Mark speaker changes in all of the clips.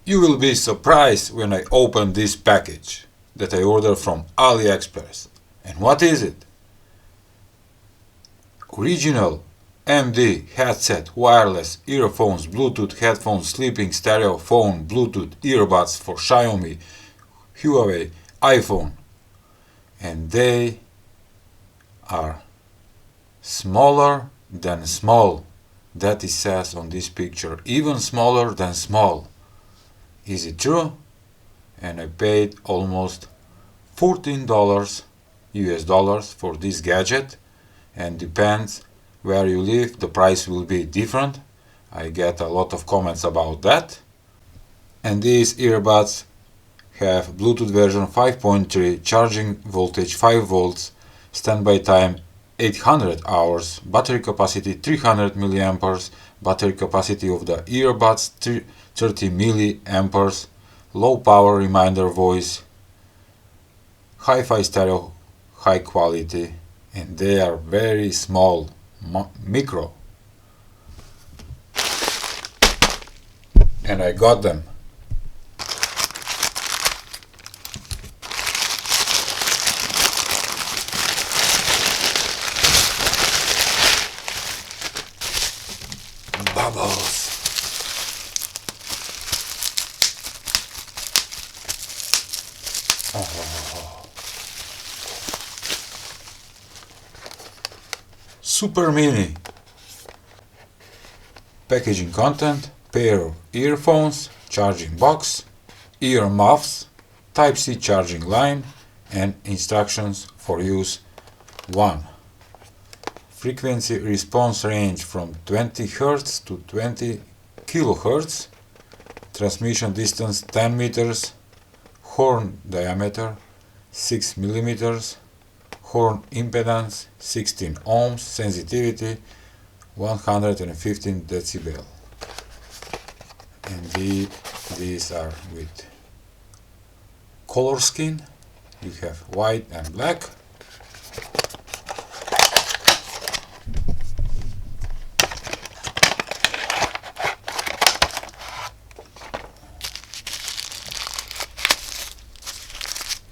Speaker 1: You will be surprised when I open this package that I ordered from AliExpress. And what is it? Original MD headset, wireless earphones, Bluetooth headphones, sleeping stereo phone, Bluetooth earbuds for Xiaomi, Huawei, iPhone. And they are smaller than small. That it says on this picture, even smaller than small. Is it true? And I paid almost $14 US dollars for this gadget, and depends where you live, the price will be different. I get a lot of comments about that. And these earbuds have Bluetooth version 5.3, charging voltage 5 volts, standby time 800 hours, battery capacity 300 milliamperes, battery capacity of the earbuds 30 milliamperes, low power reminder voice, hi-fi stereo, high quality, and they are very small, micro. And I got them. Bubbles. Oh. Super mini. Packaging content: pair of earphones, charging box, ear muffs, Type-C charging line, and instructions for use. 1. Frequency response range from 20 Hz to 20 kHz, transmission distance 10 meters, horn diameter 6 millimeters, horn impedance 16 ohms, sensitivity 115 decibel. And these are with color scheme. You have white and black.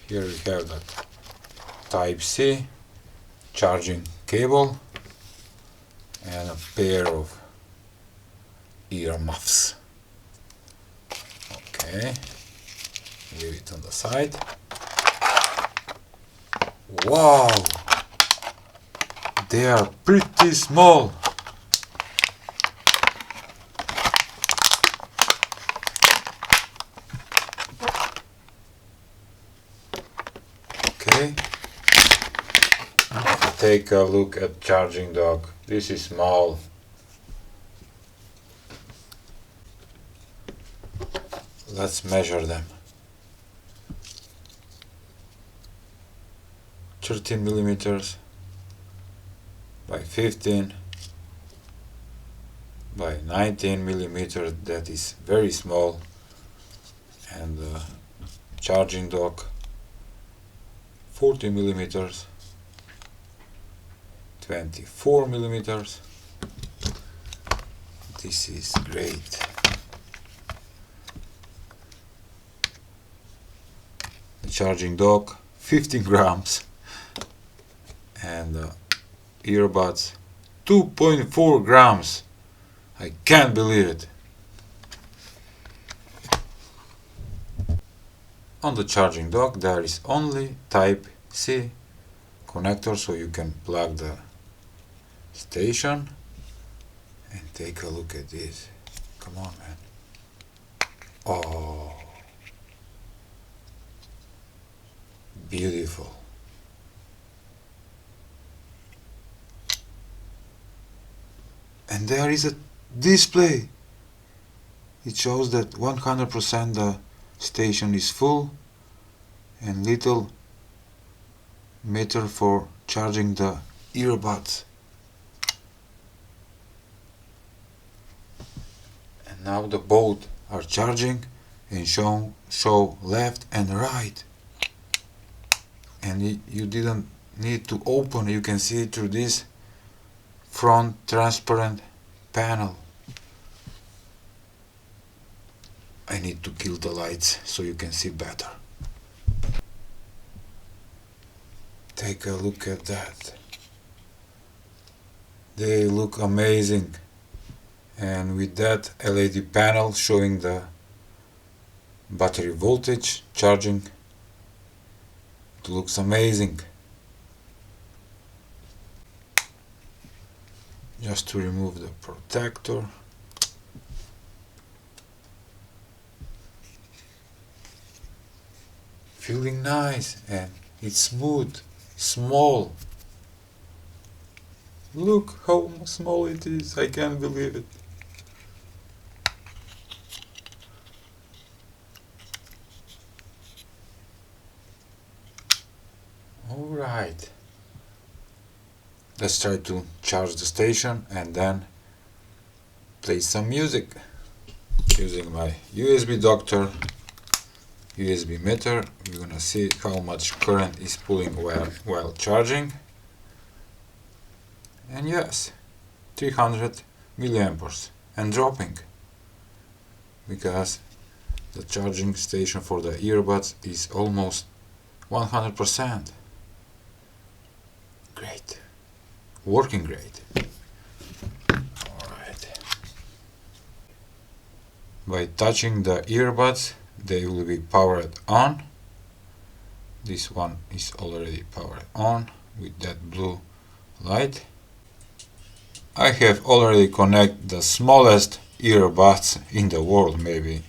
Speaker 1: Here we have the Type-C charging cable and a pair of ear muffs. Okay, leave it on the side. Wow, they are pretty small. Okay, take a look at charging dock. This is small. Let's measure them. 13 millimeters by 15 by 19 millimeters. That is very small. And the charging dock 40 millimeters, 24 millimeters. This is great. The charging dock 15 grams, and the earbuds 2.4 grams. I can't believe it. On the charging dock there is only Type-C connector, so you can plug the station. And take a look at this. Come on, man. Oh, beautiful. And there is a display. It shows that 100% the station is full, and little meter for charging the earbuds. And now the both are charging and show left and right. And you didn't need to open, you can see it through this front transparent panel. I need to kill the lights so you can see better. Take a look at that. They look amazing, and with that LED panel showing the battery voltage charging, it looks amazing. Just to remove the protector. Feeling nice, and it's smooth, small. Look how small it is, I can't believe it. Alright. Let's try to charge the station and then play some music. Using my USB doctor, USB meter, we're gonna see how much current is pulling while charging. And yes, 300 milliamperes and dropping, because the charging station for the earbuds is almost 100%. Great. Working great. Alright. By touching the earbuds, they will be powered on. This one is already powered on with that blue light. I have already connected the smallest earbuds in the world, maybe,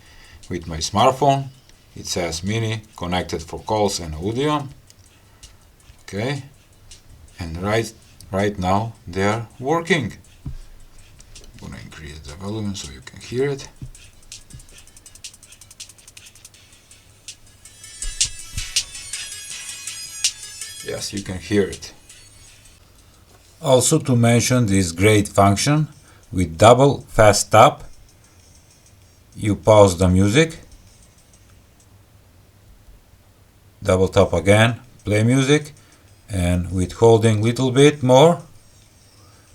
Speaker 1: with my smartphone. It says Mini, connected for calls and audio. Okay, and right now they are working. I'm gonna increase the volume so you can hear it. Yes, you can hear it. Also to mention this great function, with double fast tap, you pause the music, double tap again, play music, and with holding little bit more,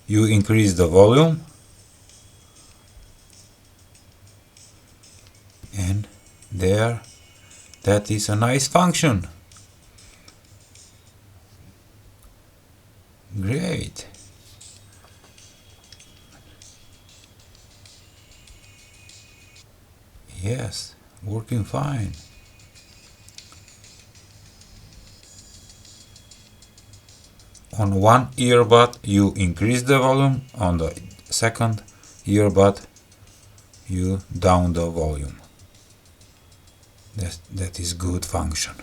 Speaker 1: you increase the volume, and there, that is a nice function. Great. Yes, working fine. On one earbud you increase the volume, on the second earbud you down the volume. That is good function.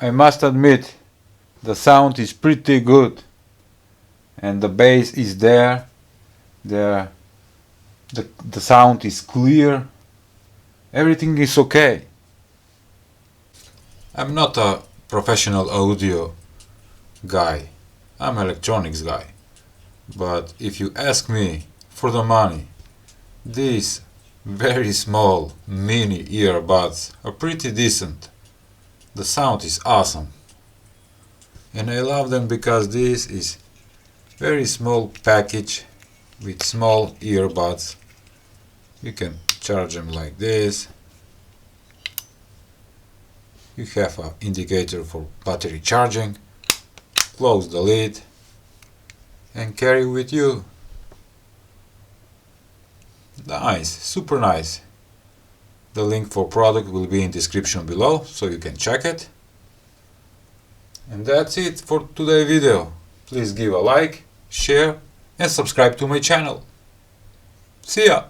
Speaker 1: I must admit, the sound is pretty good, and the bass is there, the sound is clear, everything is okay. I'm not a professional audio guy, I'm an electronics guy, but if you ask me for the money, these very small mini earbuds are pretty decent. The sound is awesome, and I love them because this is very small package with small earbuds. You can charge them like this. You have an indicator for battery charging. Close the lid and carry with you. Nice, super nice. The link for product will be in description below, so you can check it. And that's it for today's video. Please give a like, share and subscribe to my channel. See ya!